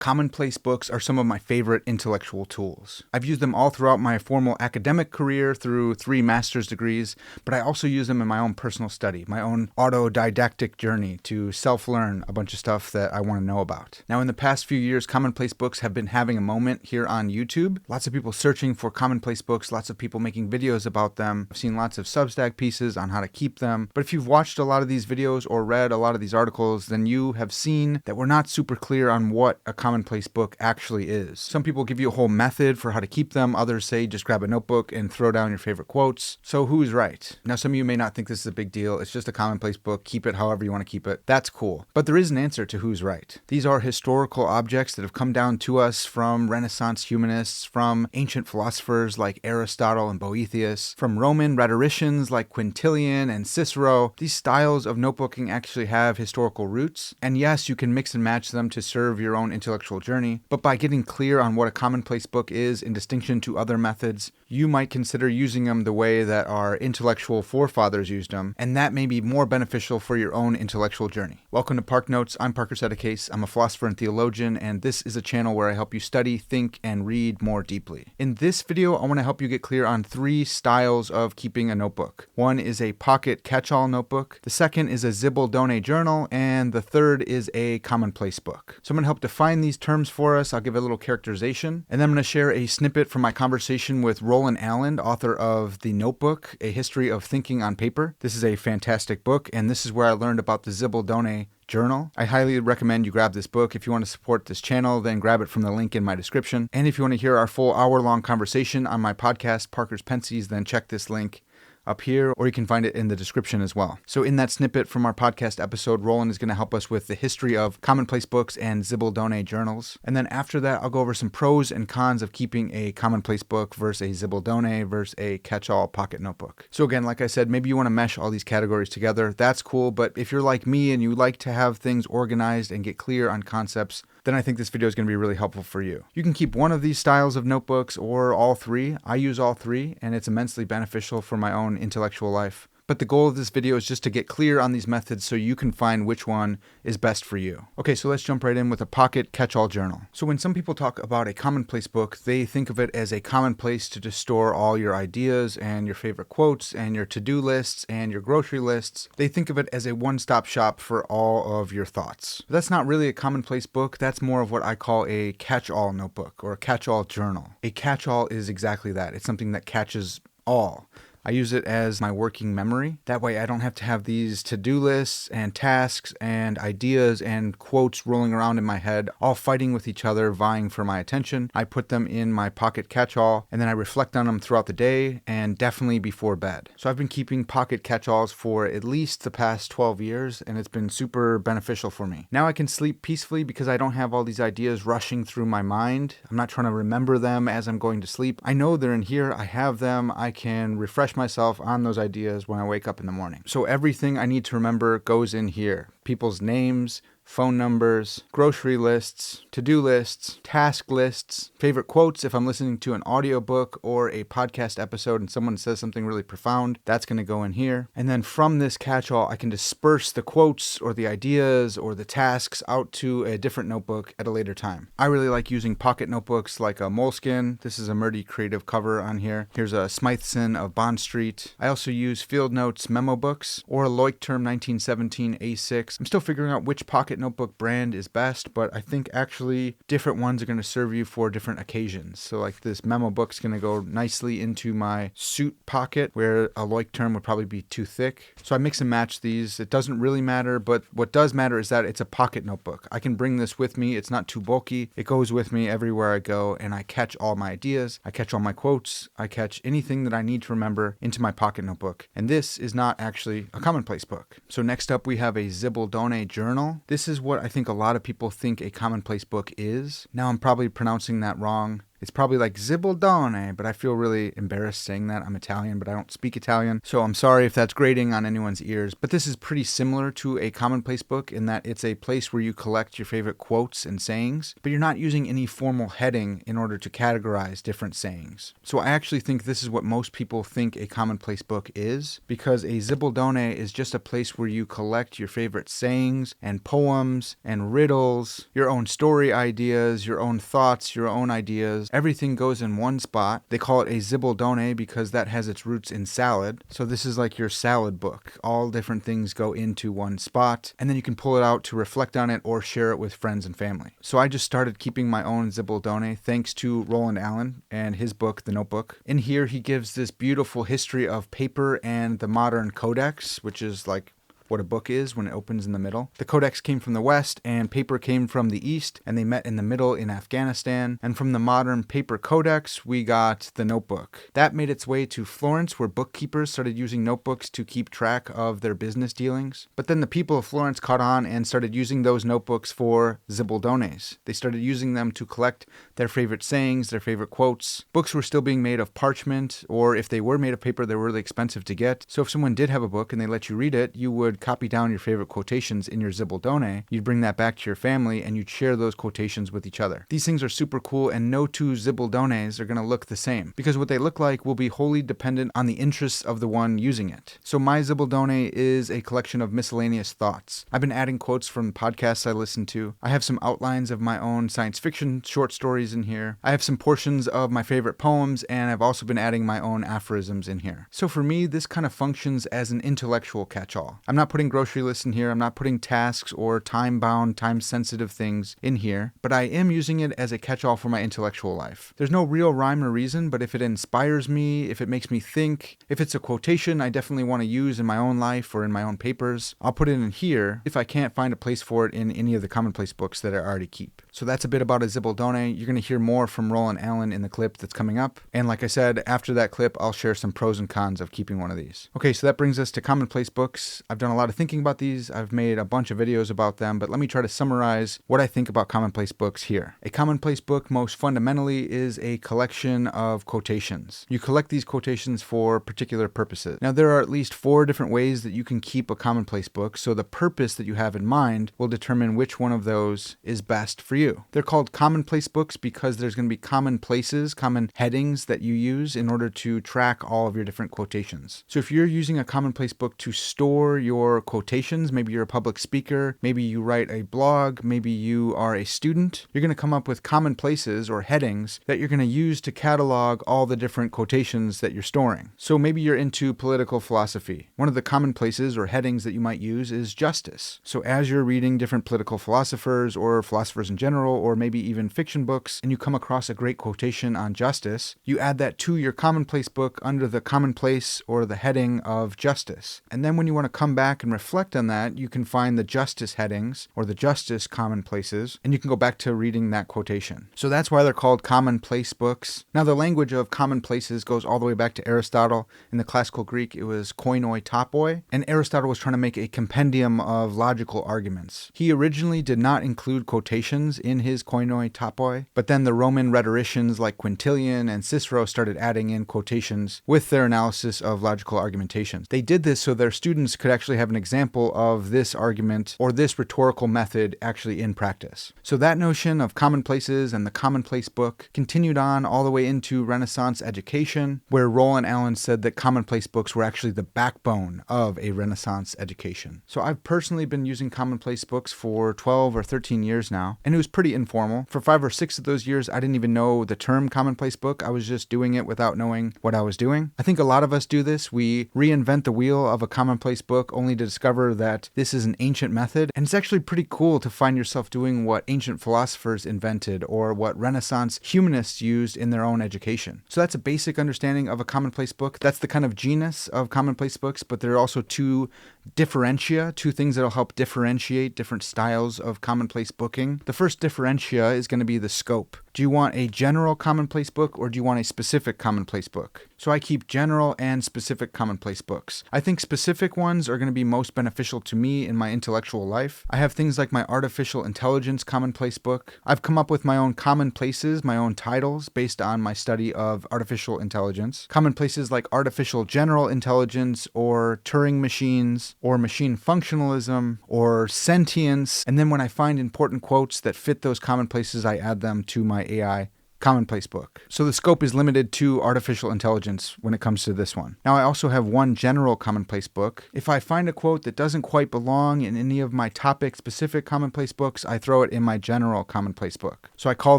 Commonplace books are some of my favorite intellectual tools. I've used them all throughout my formal academic career through 3 master's degrees, but I also use them in my own personal study, my own autodidactic journey to self-learn a bunch of stuff that I want to know about. Now, in the past few years, Commonplace books have been having a moment here on YouTube. Lots of people searching for Commonplace books, lots of people making videos about them. I've seen lots of Substack pieces on how to keep them. But if you've watched a lot of these videos or read a lot of these articles, then you have seen that we're not super clear on what a commonplace book actually is. Some people give you a whole method for how to keep them. Others say just grab a notebook and throw down your favorite quotes. So who's right? Now, some of you may not think this is a big deal. It's just a commonplace book. Keep it however you want to keep it. That's cool. But there is an answer to who's right. These are historical objects that have come down to us from Renaissance humanists, from ancient philosophers like Aristotle and Boethius, from Roman rhetoricians like Quintilian and Cicero. These styles of notebooking actually have historical roots. And yes, you can mix and match them to serve your own intellectual journey. But by getting clear on what a commonplace book is in distinction to other methods, you might consider using them the way that our intellectual forefathers used them, and that may be more beneficial for your own intellectual journey. Welcome to ParkNotes. I'm Parker Settecase. I'm a philosopher and theologian, and this is a channel where I help you study, think, and read more deeply. In this video, I want to help you get clear on 3 styles of keeping a notebook. One is a pocket catch-all notebook, the second is a Zibaldone journal, and the third is a commonplace book. So I'm going to help define these terms for us. I'll give a little characterization, and then I'm going to share a snippet from my conversation with Roland Allen, author of The Notebook, A History of Thinking on Paper. This is a fantastic book, and this is where I learned about the Zibaldone journal. I highly recommend you grab this book. If you want to support this channel, then grab it from the link in my description. And if you want to hear our full hour-long conversation on my podcast, Parker's Pensées, then check this link up here, or you can find it in the description as well. So in that snippet from our podcast episode, Roland is going to help us with the history of commonplace books and Zibaldone journals. And then after that, I'll go over some pros and cons of keeping a commonplace book versus a Zibaldone versus a catch-all pocket notebook. So again, like I said, maybe you want to mesh all these categories together. That's cool. But if you're like me and you like to have things organized and get clear on concepts, then I think this video is going to be really helpful for you. You can keep one of these styles of notebooks or all 3. I use all 3, and it's immensely beneficial for my own intellectual life. But the goal of this video is just to get clear on these methods so you can find which one is best for you. Okay, so let's jump right in with a pocket catch-all journal. So when some people talk about a commonplace book, they think of it as a common place to just store all your ideas and your favorite quotes and your to-do lists and your grocery lists. They think of it as a one-stop shop for all of your thoughts. But that's not really a commonplace book. That's more of what I call a catch-all notebook or a catch-all journal. A catch-all is exactly that. It's something that catches all. I use it as my working memory. That way I don't have to have these to-do lists and tasks and ideas and quotes rolling around in my head, all fighting with each other, vying for my attention. I put them in my pocket catch-all, and then I reflect on them throughout the day and definitely before bed. So I've been keeping pocket catch-alls for at least the past 12 years, and it's been super beneficial for me. Now I can sleep peacefully because I don't have all these ideas rushing through my mind. I'm not trying to remember them as I'm going to sleep. I know they're in here. I have them. I can refresh myself on those ideas when I wake up in the morning. So everything I need to remember goes in here. People's names, phone numbers, grocery lists, to-do lists, task lists, favorite quotes if I'm listening to an audiobook or a podcast episode and someone says something really profound, that's going to go in here. And then from this catch-all, I can disperse the quotes or the ideas or the tasks out to a different notebook at a later time. I really like using pocket notebooks like a Moleskine. This is a Murdy Creative cover on here. Here's a Smytheson of Bond Street. I also use Field Notes memo books or a Leuchtturm 1917 A6. I'm still figuring out which pocket notebook brand is best, but I think actually different ones are going to serve you for different occasions. So like this memo book's going to go nicely into my suit pocket where a Leuchtturm would probably be too thick. So I mix and match these. It doesn't really matter, but what does matter is that it's a pocket notebook. I can bring this with me. It's not too bulky. It goes with me everywhere I go, and I catch all my ideas. I catch all my quotes. I catch anything that I need to remember into my pocket notebook. And this is not actually a commonplace book. So next up we have a Zibaldone journal. This is what I think a lot of people think a commonplace book is. Now I'm probably pronouncing that wrong. It's probably like Zibaldone, but I feel really embarrassed saying that. I'm Italian, but I don't speak Italian, so I'm sorry if that's grating on anyone's ears. But this is pretty similar to a Commonplace book in that it's a place where you collect your favorite quotes and sayings, but you're not using any formal heading in order to categorize different sayings. So I actually think this is what most people think a Commonplace book is, because a Zibaldone is just a place where you collect your favorite sayings and poems and riddles, your own story ideas, your own thoughts, your own ideas. Everything goes in one spot. They call it a Zibaldone because that has its roots in salad. So this is like your salad book. All different things go into one spot, and then you can pull it out to reflect on it or share it with friends and family. So I just started keeping my own Zibaldone thanks to Roland Allen and his book, The Notebook. In here, he gives this beautiful history of paper and the modern codex, which is like what a book is when it opens in the middle. The codex came from the West and paper came from the East, and they met in the middle in Afghanistan. And from the modern paper codex, we got the notebook. That made its way to Florence, where bookkeepers started using notebooks to keep track of their business dealings. But then the people of Florence caught on and started using those notebooks for Zibaldones. They started using them to collect their favorite sayings, their favorite quotes. Books were still being made of parchment, or if they were made of paper, they were really expensive to get. So if someone did have a book and they let you read it, you would copy down your favorite quotations in your Zibaldone, you'd bring that back to your family, and you'd share those quotations with each other. These things are super cool, and no two Zibaldones are going to look the same, because what they look like will be wholly dependent on the interests of the one using it. So my Zibaldone is a collection of miscellaneous thoughts. I've been adding quotes from podcasts I listen to. I have some outlines of my own science fiction short stories in here. I have some portions of my favorite poems, and I've also been adding my own aphorisms in here. So for me, this kind of functions as an intellectual catch-all. I'm not putting grocery lists in here. I'm not putting tasks or time-bound, time-sensitive things in here, but I am using it as a catch-all for my intellectual life. There's no real rhyme or reason, but if it inspires me, if it makes me think, if it's a quotation I definitely want to use in my own life or in my own papers, I'll put it in here if I can't find a place for it in any of the Commonplace books that I already keep. So that's a bit about a Zibaldone. You're going to hear more from Roland Allen in the clip that's coming up. And like I said, after that clip, I'll share some pros and cons of keeping one of these. Okay, so that brings us to Commonplace books. I've done a lot of thinking about these. I've made a bunch of videos about them, but let me try to summarize what I think about Commonplace books here. A Commonplace book, most fundamentally, is a collection of quotations. You collect these quotations for particular purposes. Now, there are at least 4 different ways that you can keep a Commonplace book, so the purpose that you have in mind will determine which one of those is best for you. They're called Commonplace books because there's going to be common places, common headings that you use in order to track all of your different quotations. So if you're using a Commonplace book to store your quotations, maybe you're a public speaker, maybe you write a blog, maybe you are a student, you're going to come up with common places or headings that you're going to use to catalog all the different quotations that you're storing. So maybe you're into political philosophy. One of the common places or headings that you might use is justice. So as you're reading different political philosophers or philosophers in general, or maybe even fiction books, and you come across a great quotation on justice, you add that to your Commonplace book under the commonplace or the heading of justice. And then when you want to come back and reflect on that, you can find the justice headings or the justice commonplaces, and you can go back to reading that quotation. So that's why they're called Commonplace books. Now, the language of commonplaces goes all the way back to Aristotle. In the classical Greek, it was koinoi topoi, and Aristotle was trying to make a compendium of logical arguments. He originally did not include quotations in his koinoi topoi, but then the Roman rhetoricians like Quintilian and Cicero started adding in quotations with their analysis of logical argumentations. They did this so their students could actually have an example of this argument or this rhetorical method actually in practice. So that notion of commonplaces and the Commonplace book continued on all the way into Renaissance education, where Roland Allen said that Commonplace books were actually the backbone of a Renaissance education. So I've personally been using Commonplace books for 12 or 13 years now, and it was pretty informal. For 5 or 6 of those years, I didn't even know the term Commonplace book. I was just doing it without knowing what I was doing. I think a lot of us do this. We reinvent the wheel of a Commonplace book only to discover that this is an ancient method, and it's actually pretty cool to find yourself doing what ancient philosophers invented or what Renaissance humanists used in their own education. So that's a basic understanding of a Commonplace book. That's the kind of genus of Commonplace books, but there are also 2 differentia, 2 things that will help differentiate different styles of Commonplace booking. The first differentia is going to be the scope. Do you want a general Commonplace book or do you want a specific Commonplace book? So I keep general and specific commonplace books. I think specific ones are going to be most beneficial to me in my intellectual life. I have things like my artificial intelligence commonplace book. I've come up with my own commonplaces, my own titles based on my study of artificial intelligence. Commonplaces like artificial general intelligence or Turing machines or machine functionalism or sentience. And then when I find important quotes that fit those commonplaces, I add them to my AI commonplace book. So the scope is limited to artificial intelligence when it comes to this one. Now I also have one general commonplace book. If I find a quote that doesn't quite belong in any of my topic specific commonplace books, I throw it in my general commonplace book. So I call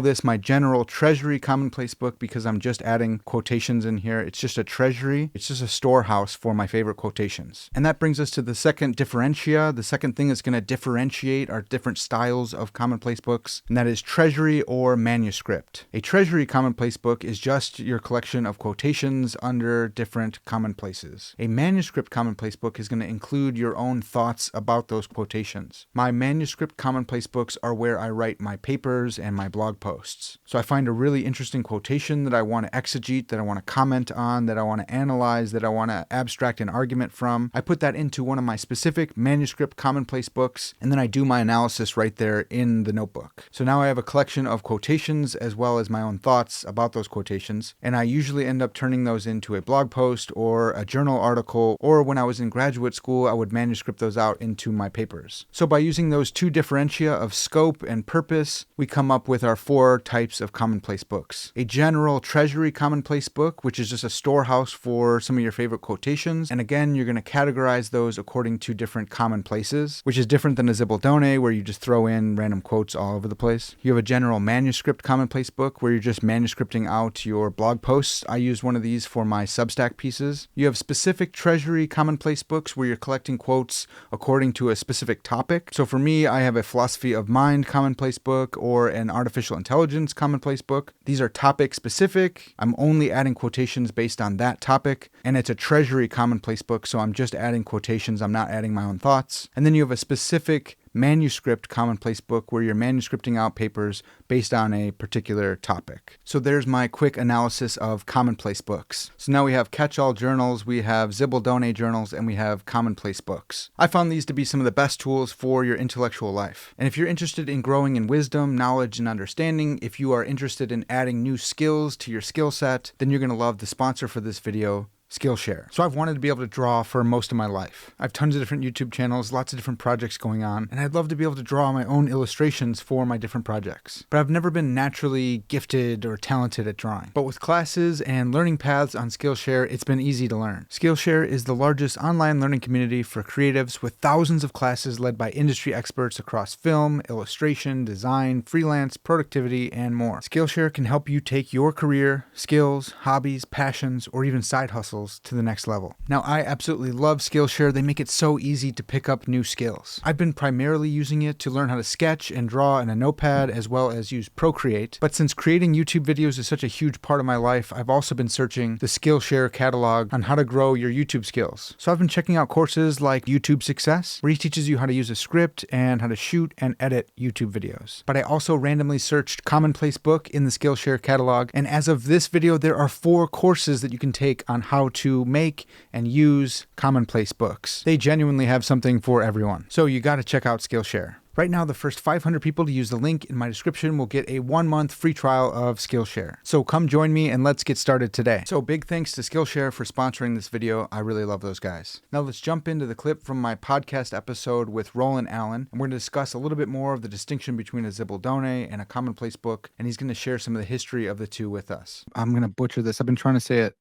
this my general treasury commonplace book because I'm just adding quotations in here. It's just a treasury. It's just a storehouse for my favorite quotations. And that brings us to the second differentia, the second thing that's going to differentiate our different styles of commonplace books, and that is treasury or manuscript. A treasury commonplace book is just your collection of quotations under different commonplaces. A manuscript commonplace book is going to include your own thoughts about those quotations. My manuscript commonplace books are where I write my papers and my blog posts. So I find a really interesting quotation that I want to exegete, that I want to comment on, that I want to analyze, that I want to abstract an argument from. I put that into one of my specific manuscript commonplace books, and then I do my analysis right there in the notebook. So now I have a collection of quotations as well as my own thoughts about those quotations, and I usually end up turning those into a blog post or a journal article, or when I was in graduate school, I would manuscript those out into my papers. So by using those two differentia of scope and purpose, we come up with our four types of commonplace books. A general treasury commonplace book, which is just a storehouse for some of your favorite quotations, and again, you're going to categorize those according to different commonplaces, which is different than a Zibaldone where you just throw in random quotes all over the place. You have a general manuscript commonplace book where you're just manuscripting out your blog posts. I use one of these for my Substack pieces. You have specific treasury commonplace books where you're collecting quotes according to a specific topic. So for me, I have a philosophy of mind commonplace book or an artificial intelligence commonplace book. These are topic specific. I'm only adding quotations based on that topic. And it's a treasury commonplace book, so I'm just adding quotations. I'm not adding my own thoughts. And then you have a specific manuscript commonplace book where you're manuscripting out papers based on a particular topic. So there's my quick analysis of commonplace books. So now we have catch-all journals, we have Zibaldone journals, and we have commonplace books. I found these to be some of the best tools for your intellectual life. And if you're interested in growing in wisdom, knowledge, and understanding, if you are interested in adding new skills to your skill set, then you're going to love the sponsor for this video, Skillshare. So I've wanted to be able to draw for most of my life. I have tons of different YouTube channels, lots of different projects going on, and I'd love to be able to draw my own illustrations for my different projects. But I've never been naturally gifted or talented at drawing. But with classes and learning paths on Skillshare, it's been easy to learn. Skillshare is the largest online learning community for creatives with thousands of classes led by industry experts across film, illustration, design, freelance, productivity, and more. Skillshare can help you take your career, skills, hobbies, passions, or even side hustles to the next level. Now, I absolutely love Skillshare. They make it so easy to pick up new skills. I've been primarily using it to learn how to sketch and draw in a notepad as well as use Procreate. But since creating YouTube videos is such a huge part of my life, I've also been searching the Skillshare catalog on how to grow your YouTube skills. So I've been checking out courses like YouTube Success, where he teaches you how to use a script and how to shoot and edit YouTube videos. But I also randomly searched Commonplace book in the Skillshare catalog, and as of this video, there are 4 courses that you can take on how to make and use Commonplace books. They genuinely have something for everyone. So you got to check out Skillshare. Right now, the first 500 people to use the link in my description will get a 1-month free trial of Skillshare. So come join me and let's get started today. So big thanks to Skillshare for sponsoring this video. I really love those guys. Now let's jump into the clip from my podcast episode with Roland Allen. And we're going to discuss a little bit more of the distinction between a Zibaldone and a Commonplace book. And he's going to share some of the history of the two with us. I'm going to butcher this. I've been trying to say it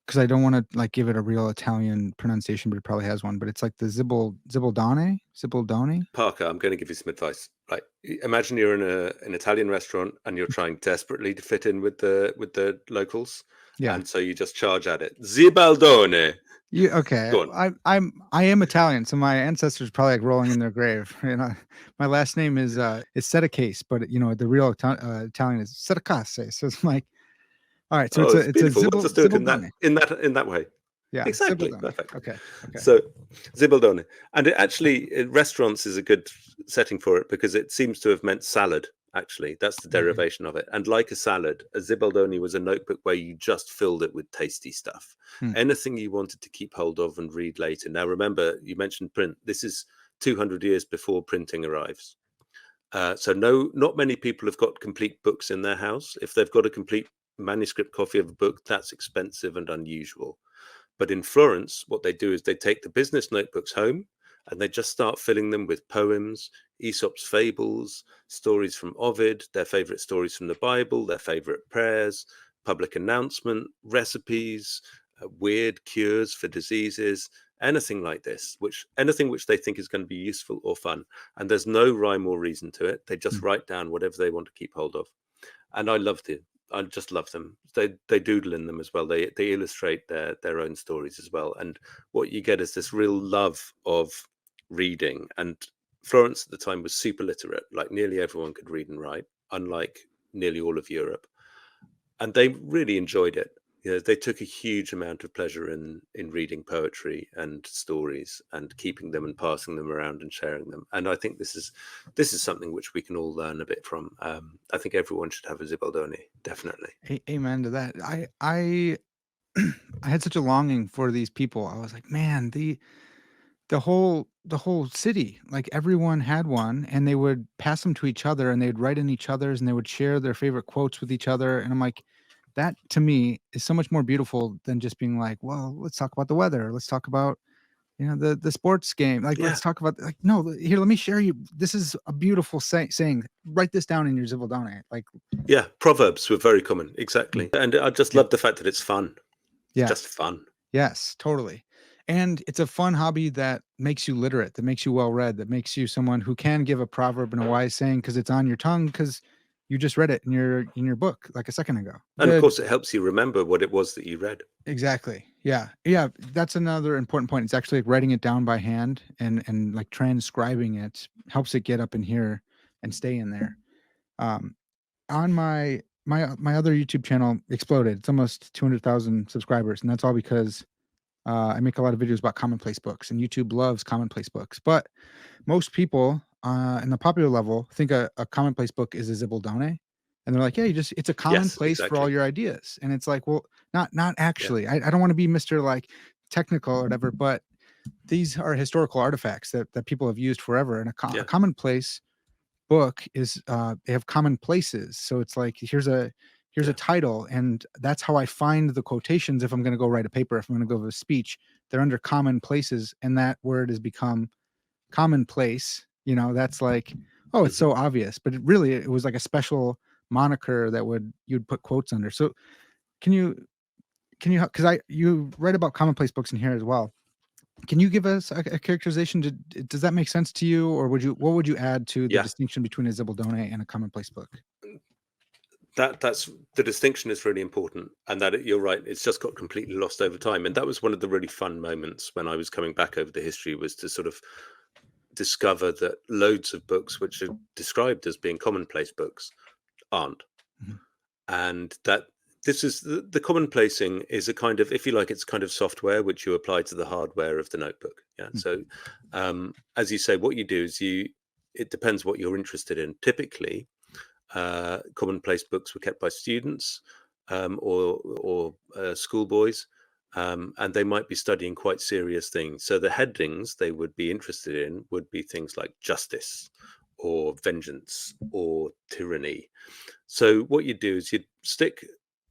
because I don't want to give it a real Italian pronunciation, but it probably has one. But it's like the Zibaldone. Parker, I'm going to give you some advice. Right, imagine you're in an Italian restaurant and you're trying desperately to fit in with the locals. Yeah. And so you just charge at it. Zibaldone. Okay. Go on. I am Italian, so my ancestors probably like rolling in their grave. My last name is it's Settecase, but the real Italian is Settecase. So it's like. All right, so it's a Let's just do it in that way. Yeah, exactly. Zibaldone. Perfect. Okay. So Zibaldone, and restaurants is a good setting for it because it seems to have meant salad actually. That's the Mhm. derivation of it. And like a salad, a Zibaldone was a notebook where you just filled it with tasty stuff. Hmm. Anything you wanted to keep hold of and read later. Now, remember, you mentioned print. This is 200 years before printing arrives. So not many people have got complete books in their house. If they've got a complete manuscript copy of a book, that's expensive and unusual. But in Florence, what they do is they take the business notebooks home and they just start filling them with poems, Aesop's fables, stories from Ovid, their favorite stories from the Bible, their favorite prayers, public announcement, recipes, weird cures for diseases, anything like this, anything which they think is going to be useful or fun. And there's no rhyme or reason to it. They just Hmm. write down whatever they want to keep hold of. And I just love them. They doodle in them as well. They illustrate their own stories as well. And what you get is this real love of reading. And Florence at the time was super literate. Like nearly everyone could read and write, unlike nearly all of Europe. And they really enjoyed it. You know, they took a huge amount of pleasure in reading poetry and stories and keeping them and passing them around and sharing them. And I think this is something which we can all learn a bit from. I think everyone should have a Zibaldone, definitely. Amen to that. I I had such a longing for these people. I was like, man, the whole city, like everyone had one, and they would pass them to each other, and they'd write in each other's, and they would share their favorite quotes with each other. And I'm like, that to me is so much more beautiful than just being like, well, let's talk about the weather. Let's talk about the sports game. Like, Yeah, let's talk about like no, here, let me share you. This is a beautiful saying. Write this down in your Zibaldone. Like, yeah. Proverbs were very common, mm, exactly. And I just yeah, love the fact that it's fun. It's just yes. fun. Yes, totally. And it's a fun hobby that makes you literate, that makes you well read, that makes you someone who can give a proverb and a wise saying because it's on your tongue because you just read it in your book like a second ago. And of course, it helps you remember what it was that you read. Exactly. Yeah. Yeah. That's another important point. It's actually like writing it down by hand and like transcribing it helps it get up in here and stay in there. Um, on my other YouTube channel exploded. It's almost 200,000 subscribers, and that's all because I make a lot of videos about commonplace books, and YouTube loves commonplace books. But most people in the popular level think a commonplace book is a Zibaldone, and they're like, "Yeah, it's a Yes, commonplace for all exactly. your ideas." And it's like, well, not Yeah. actually. I don't want to be Mister like technical or whatever, but these are historical artifacts that people have used forever. And a Yeah. commonplace book is they have commonplaces, so it's like here's a Yeah. title, and that's how I find the quotations. If I'm going to go write a paper, if I'm going to go give a speech, they're under commonplaces, and that word has become commonplace. That's like, oh, it's Hmm. so obvious, but it was like a special moniker that you'd put quotes under. So can you because I you write about commonplace books in here as well. Can you give us a characterization? Does that make sense to you, or what would you add to the Yeah. distinction between a Zibaldone and a commonplace book? That's the distinction is really important, and you're right, it's just got completely lost over time. And that was one of the really fun moments when I was coming back over the history, was to sort of discover that loads of books which are described as being commonplace books aren't. Mhm. And that this is the commonplacing is a kind of, if you like, it's kind of software which you apply to the hardware of the notebook. Yeah. Mm. So as you say, what you do is it depends what you're interested in. Typically commonplace books were kept by students or schoolboys, and they might be studying quite serious things. So the headings they would be interested in would be things like justice or vengeance or tyranny. So what you do is you'd stick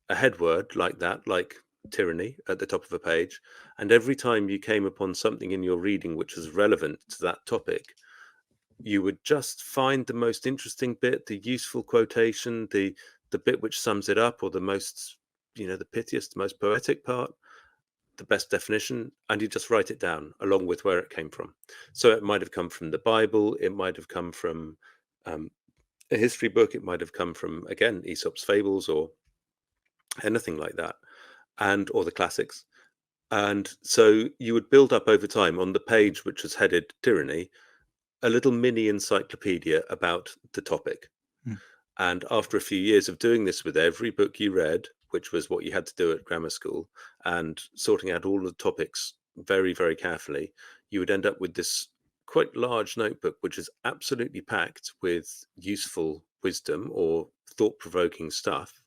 a headword like that, like tyranny, at the top of a page, and every time you came upon something in your reading which was relevant to that topic, you would just find the most interesting bit, the useful quotation, the bit which sums it up, or the most, the pithiest, most poetic part, the best definition, and you just write it down along with where it came from. So it might have come from the Bible, it might have come from um, a history book, it might have come from, again, Aesop's fables or anything like that, and or the classics. And so you would build up over time on the page which was headed tyranny, a little mini encyclopedia about the topic. Mm. And after a few years of doing this with every book you read, which was what you had to do at grammar school, and sorting out all the topics very, very carefully, you would end up with this quite large notebook, which is absolutely packed with useful wisdom or thought-provoking stuff.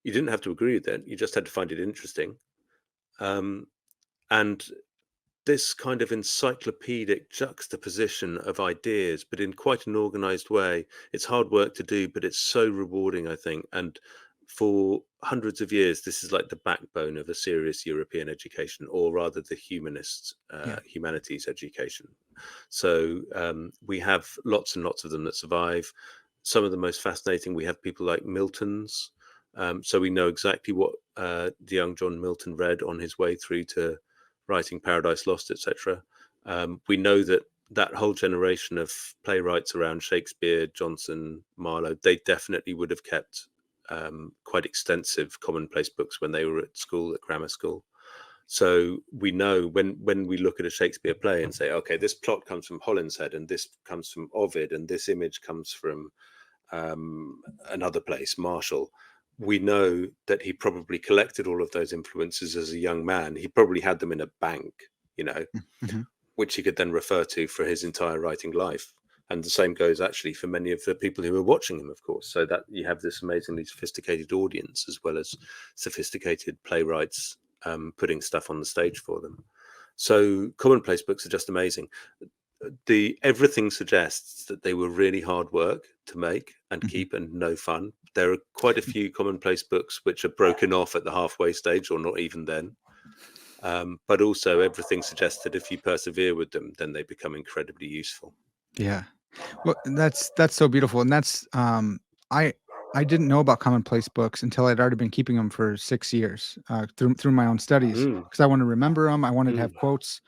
You didn't have to agree with it. You just had to find it interesting. And this kind of encyclopedic juxtaposition of ideas, but in quite an organized way. It's hard work to do, but it's so rewarding, I think. And for hundreds of years, this is like the backbone of a serious European education, or rather the humanities education. So we have lots and lots of them that survive. Some of the most fascinating, we have people like Milton's. So we know exactly what the young John Milton read on his way through to writing Paradise Lost, etc. We know that whole generation of playwrights around Shakespeare, Johnson, Marlowe, they definitely would have kept quite extensive commonplace books when they were at school, at grammar school. So we know when we look at a Shakespeare play and say, okay, this plot comes from Holinshead, and this comes from Ovid, and this image comes from another place, Marshall. We know that he probably collected all of those influences as a young man. He probably had them in a bank, which he could then refer to for his entire writing life. And the same goes actually for many of the people who were watching him, of course. So that you have this amazingly sophisticated audience, as well as sophisticated playwrights putting stuff on the stage for them. So commonplace books are just amazing. Everything suggests that they were really hard work to make and keep, and no fun. There are quite a few commonplace books which are broken off at the halfway stage, or not even then. But also everything suggests that if you persevere with them, then they become incredibly useful. Yeah. Well, that's so beautiful. And that's I didn't know about commonplace books until I'd already been keeping them for 6 years through my own studies, because I wanted to remember them. I wanted to have quotes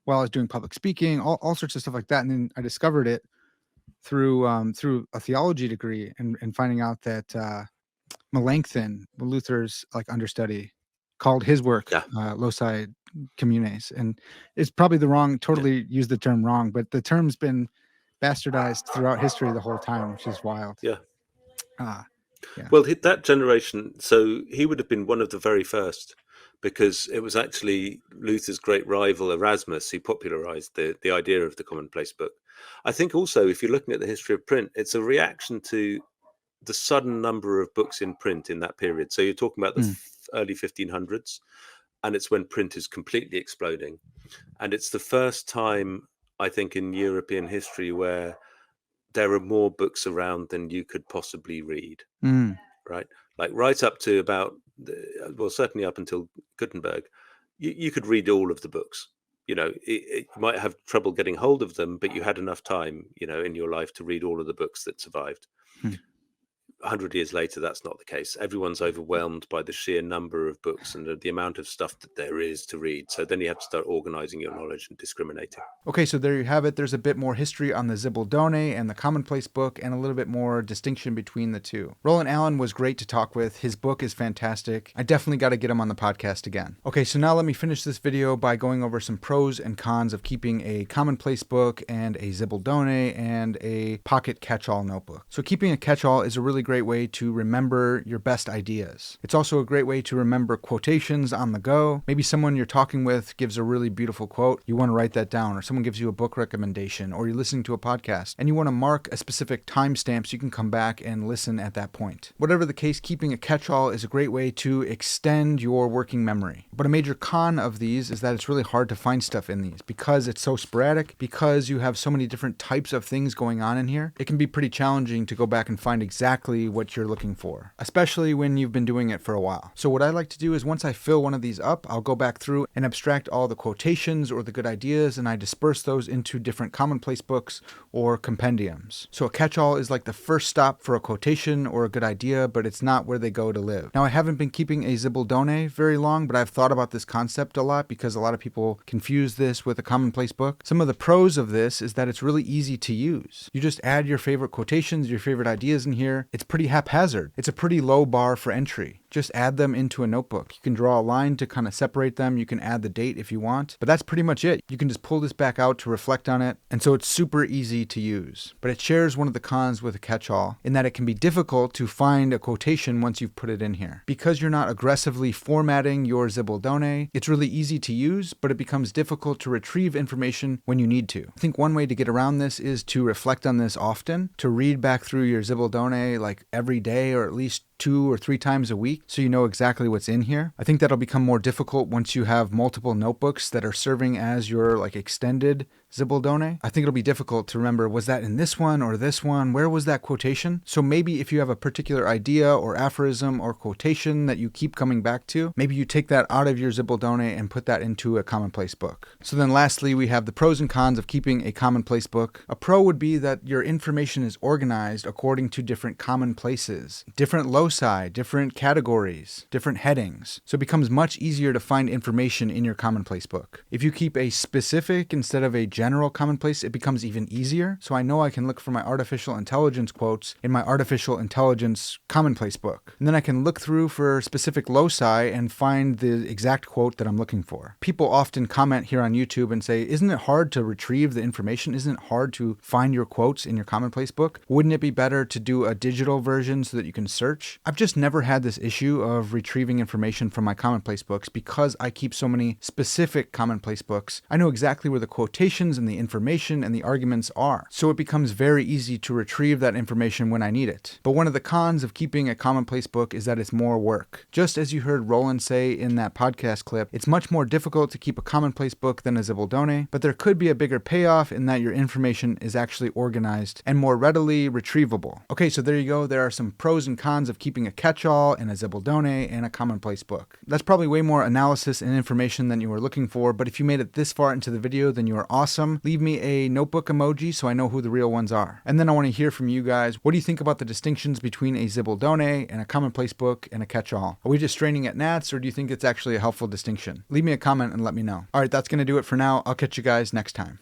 while I was doing public speaking, all sorts of stuff like that. And then I discovered it through a theology degree, and finding out that Melanchthon, Luther's like understudy, called his work Loci Communes, and it's probably totally used the term wrong, but the term's been bastardized throughout history the whole time, which is wild. Yeah. Yeah. Well, that generation, so he would have been one of the very first, because it was actually Luther's great rival Erasmus who popularized the idea of the commonplace book. I think also, if you're looking at the history of print, it's a reaction to the sudden number of books in print in that period. So you're talking about the early 1500s, and it's when print is completely exploding. And it's the first time, I think, in European history where there are more books around than you could possibly read, right? Like right up to about, certainly up until Gutenberg, you could read all of the books. You might have trouble getting hold of them, but you had enough time, in your life to read all of the books that survived. 100 years later, that's not the case. Everyone's overwhelmed by the sheer number of books and the amount of stuff that there is to read. So then you have to start organizing your knowledge and discriminating. Okay, so there you have it. There's a bit more history on the Zibaldone and the commonplace book, and a little bit more distinction between the two. Roland Allen was great to talk with. His book is fantastic. I definitely got to get him on the podcast again. Okay, so now let me finish this video by going over some pros and cons of keeping a commonplace book and a Zibaldone and a pocket catch-all notebook. So keeping a catch-all is a really great way to remember your best ideas. It's also a great way to remember quotations on the go. Maybe someone you're talking with gives a really beautiful quote. You want to write that down, or someone gives you a book recommendation, or you're listening to a podcast and you want to mark a specific timestamp so you can come back and listen at that point. Whatever the case, keeping a catch-all is a great way to extend your working memory. But a major con of these is that it's really hard to find stuff in these because it's so sporadic, because you have so many different types of things going on in here. It can be pretty challenging to go back and find exactly what you're looking for, especially when you've been doing it for a while. So what I like to do is, once I fill one of these up, I'll go back through and abstract all the quotations or the good ideas, and I disperse those into different commonplace books or compendiums. So a catch-all is like the first stop for a quotation or a good idea, but it's not where they go to live. Now, I haven't been keeping a Zibaldone very long, but I've thought about this concept a lot because a lot of people confuse this with a commonplace book. Some of the pros of this is that it's really easy to use. You just add your favorite quotations, your favorite ideas in here. It's pretty haphazard. It's a pretty low bar for entry. just add them into a notebook. You can draw a line to kind of separate them. You can add the date if you want, but that's pretty much it. You can just pull this back out to reflect on it, and so it's super easy to use. But it shares one of the cons with a catch-all in that it can be difficult to find a quotation once you've put it in here. Because you're not aggressively formatting your Zibaldone, it's really easy to use, but it becomes difficult to retrieve information when you need to. I think one way to get around this is to reflect on this often, to read back through your Zibaldone like every day or at least 2 or 3 times a week so you know exactly what's in here. I think that'll become more difficult once you have multiple notebooks that are serving as your like extended Zibaldone. I think it'll be difficult to remember, was that in this one or this one? Where was that quotation? So maybe if you have a particular idea or aphorism or quotation that you keep coming back to, maybe you take that out of your Zibaldone and put that into a Commonplace book. So then lastly, we have the pros and cons of keeping a Commonplace book. A pro would be that your information is organized according to different commonplaces, different loci, different categories, different headings. So it becomes much easier to find information in your Commonplace book. If you keep a specific instead of a general commonplace, it becomes even easier. So I know I can look for my artificial intelligence quotes in my artificial intelligence commonplace book. And then I can look through for specific loci and find the exact quote that I'm looking for. People often comment here on YouTube and say, isn't it hard to retrieve the information? Isn't it hard to find your quotes in your commonplace book? Wouldn't it be better to do a digital version so that you can search? I've just never had this issue of retrieving information from my commonplace books because I keep so many specific commonplace books. I know exactly where the quotations and the information and the arguments are. So it becomes very easy to retrieve that information when I need it. But one of the cons of keeping a commonplace book is that it's more work. Just as you heard Roland say in that podcast clip, it's much more difficult to keep a commonplace book than a Zibaldone, but there could be a bigger payoff in that your information is actually organized and more readily retrievable. Okay, so there you go. There are some pros and cons of keeping a catch-all and a Zibaldone and a commonplace book. That's probably way more analysis and information than you were looking for, but if you made it this far into the video, then you are awesome. Leave me a notebook emoji so I know who the real ones are. And then I want to hear from you guys. What do you think about the distinctions between a Zibaldone and a commonplace book and a catch-all? Are we just straining at gnats, or do you think it's actually a helpful distinction? Leave me a comment and let me know. All right, that's going to do it for now. I'll catch you guys next time.